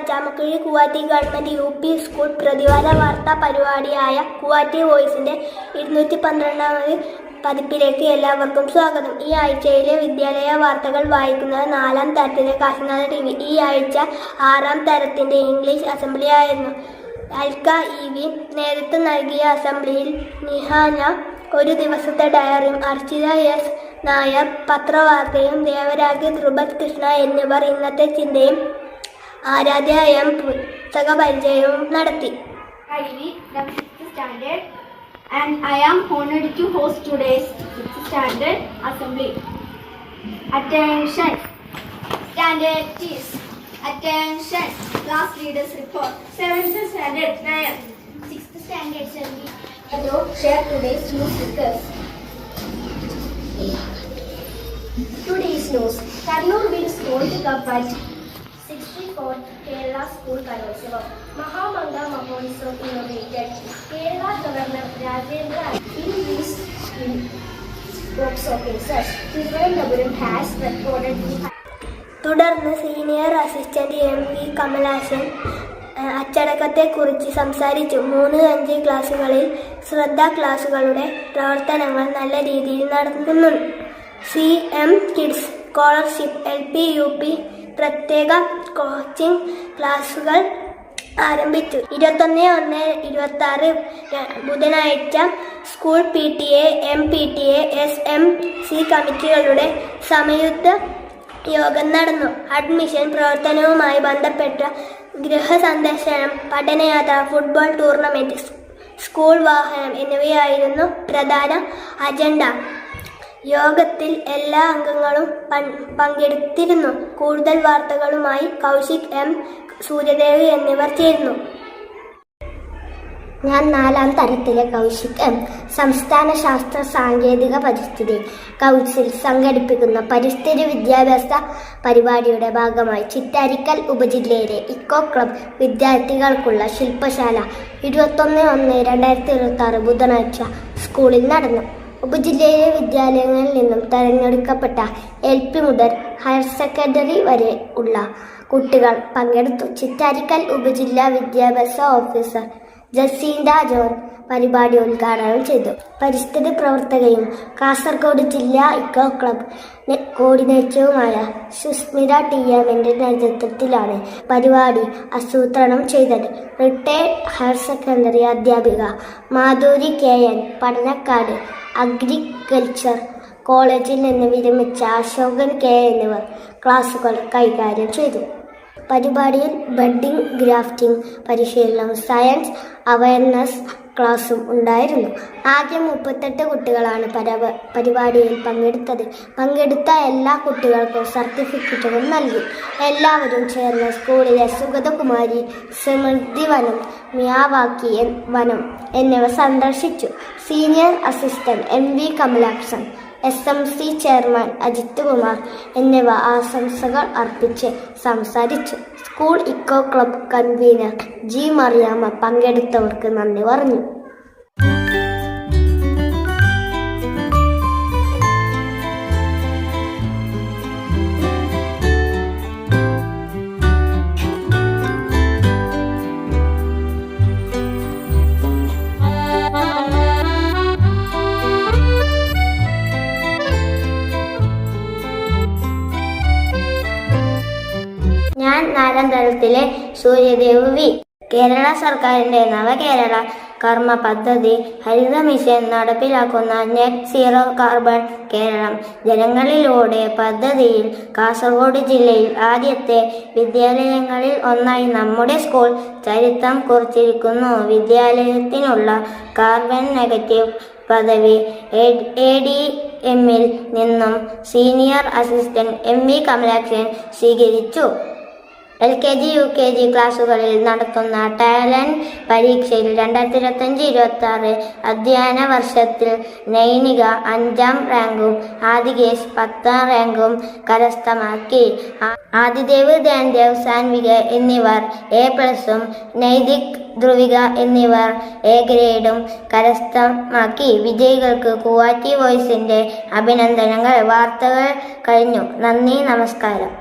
Chamakuzhi കുവാറ്റി government UP school പ്രതിവാര വാർത്താ പരിപാടിയായ കുവാറ്റി വോയിസിന്റെ 212ാമത് പതിപ്പിലേക്ക് എല്ലാവർക്കും സ്വാഗതം. ഈ ആഴ്ചയിലെ വിദ്യാലയ വാർത്തകൾ വായിക്കുന്നത് 4ാം തരത്തിലെ കാശിനാഥ TV. ഈ ആഴ്ച 6ാം തരത്തിന്റെ ഇംഗ്ലീഷ് അസംബ്ലി ആയിരുന്നു. അൽക്ക EV നേതൃത്വം നൽകിയ അസംബ്ലിയിൽ നിഹാന ഒരു ദിവസത്തെ ഡയറിയും, അർച്ചിത S നായർ പത്രവാർത്തയും, ദേവരാജ് ധ്രുപദ് കൃഷ്ണ എന്നിവർ ഇന്നത്തെ ചിന്തയും, ആരാധ്യ M പുസ്തക പരിചയവും നടത്തി. And I am honored to host today's 6th standard assembly. Attention, standard teams. Attention, class leaders report. 7th standard 9. 6th standard assembly. Hello, share today's news because today's news. Kannur wins Gold Cup at 64th Kerala School Kalotsavam. Mahamanga Mahotsav inaugurated. Kerala Governor Rajendra increased in box officers. Thiruvananthapuram has recorded. തുടർന്ന് senior assistant MV Kamalasan അച്ചടക്കത്തെക്കുറിച്ച് സംസാരിച്ചു. 3-5 ക്ലാസുകളിൽ ശ്രദ്ധാ ക്ലാസുകളുടെ പ്രവർത്തനങ്ങൾ നല്ല രീതിയിൽ നടക്കുന്നു. CM kids scholarship LP UP പ്രത്യേക coaching ക്ലാസുകൾ ആരംഭിച്ചു. 21-1-26 ബുധനാഴ്ച സ്കൂൾ PTA, MPTA, SMC കമ്മിറ്റികളുടെ സംയുക്ത യോഗം നടന്നു. അഡ്മിഷൻ പ്രവർത്തനവുമായി ബന്ധപ്പെട്ട ഗൃഹസന്ദർശനം, പഠനയാത്ര, ഫുട്ബോൾ ടൂർണമെന്റ്, സ്കൂൾ വാഹനം എന്നിവയായിരുന്നു പ്രധാന അജണ്ട. യോഗത്തിൽ എല്ലാ അംഗങ്ങളും പങ്കെടുത്തിരുന്നു. കൂടുതൽ വാർത്തകളുമായി കൗശിക് M, സൂര്യദേവി എന്നിവർ ചേരുന്നു. ഞാൻ 4ാം തരത്തിലെ കൗശിക് M. സംസ്ഥാന ശാസ്ത്ര സാങ്കേതിക പരിസ്ഥിതി കൗൺസിൽ സംഘടിപ്പിക്കുന്ന പരിസ്ഥിതി വിദ്യാഭ്യാസ പരിപാടിയുടെ ഭാഗമായി ചിറ്റാരിക്കൽ ഉപജില്ലയിലെ ഇക്കോ ക്ലബ് വിദ്യാർത്ഥികൾക്കുള്ള ശില്പശാല 21-1-2026 ബുധനാഴ്ച സ്കൂളിൽ നടന്നു. ഉപജില്ലയിലെ വിദ്യാലയങ്ങളിൽ നിന്നും തെരഞ്ഞെടുക്കപ്പെട്ട LP മുതൽ ഹയർ സെക്കൻഡറി വരെ ഉള്ള കുട്ടികൾ പങ്കെടുത്തു. ചിറ്റാരിക്കൽ ഉപജില്ലാ വിദ്യാഭ്യാസ ഓഫീസർ ജസീന്ത ജോൺ പരിപാടി ഉദ്ഘാടനം ചെയ്തു. പരിസ്ഥിതി പ്രവർത്തകയും കാസർഗോഡ് ജില്ലാ ഇക്കോ ക്ലബ് കോർഡിനേറ്ററുമായ സുസ്മിത TMന്റെ നേതൃത്വത്തിലാണ് പരിപാടി ആസൂത്രണം ചെയ്തത്. റിട്ടയർഡ് ഹയർ സെക്കൻഡറി അധ്യാപിക മാധുരി KN പഠനക്കാട് അഗ്രികൾച്ചർ കോളേജിൽ നിന്ന് വിരമിച്ച അശോകൻ K എന്നിവർ ക്ലാസുകൾ കൈകാര്യം ചെയ്തു. പരിപാടിയിൽ ബഡ്ഡിംഗ്, ഗ്രാഫ്റ്റിംഗ് പരിശീലനവും സയൻസ് അവയർനെസ് ക്ലാസും ഉണ്ടായിരുന്നു. ആകെ 38 കുട്ടികളാണ് പരിപാടിയിൽ പങ്കെടുത്ത എല്ലാ കുട്ടികൾക്കും സർട്ടിഫിക്കറ്റുകൾ നൽകി. എല്ലാവരും ചേർന്ന് സ്കൂളിലെ സുഗതകുമാരി, സമൃദ്ധി വനം, മിയാവാക്കി വനം എന്നിവ സന്ദർശിച്ചു. Senior assistant MV Kamalakshan, SMC chairman Ajith Kumar എന്നിവ ആശംസകൾ അർപ്പിച്ച് സംസാരിച്ചു. School eco club convener G Mariamma പങ്കെടുത്തവർക്ക് നന്ദി പറഞ്ഞു. ഞാൻ 4ാം തരത്തിലെ സൂര്യദേവ് V. കേരള സർക്കാരിന്റെ നവകേരള കർമ്മ പദ്ധതി ഹരിത മിഷൻ നടപ്പിലാക്കുന്ന നെറ്റ് സീറോ കാർബൺ കേരളം ജനങ്ങളിലൂടെ പദ്ധതിയിൽ കാസർഗോഡ് ജില്ലയിൽ ആദ്യത്തെ വിദ്യാലയങ്ങളിൽ ഒന്നായി നമ്മുടെ സ്കൂൾ ചരിത്രം കുറിച്ചിരിക്കുന്നു. വിദ്യാലയത്തിനുള്ള കാർബൺ നെഗറ്റീവ് പദവി ADMൽ നിന്നും സീനിയർ അസിസ്റ്റന്റ് MV കമലാക്ഷൻ സ്വീകരിച്ചു. LKG UKG ക്ലാസുകളിൽ നടത്തുന്ന ടാലന്റ് പരീക്ഷയിൽ 2025-26 അധ്യയന വർഷത്തിൽ നൈനിക 5ാം റാങ്കും ആദികേശ് 10ാം റാങ്കും കരസ്ഥമാക്കി. ആദിദേവ്, ധ്യാൻദേവ്, സാൻവിക എന്നിവർ A+ഉം നൈതിക്, ധ്രുവിക എന്നിവർ A ഗ്രേഡും കരസ്ഥമാക്കി. വിജയികൾക്ക് കുവാറ്റി വോയിസിന്റെ അഭിനന്ദനങ്ങൾ. വാർത്തകൾ കഴിഞ്ഞു. നന്ദി, നമസ്കാരം.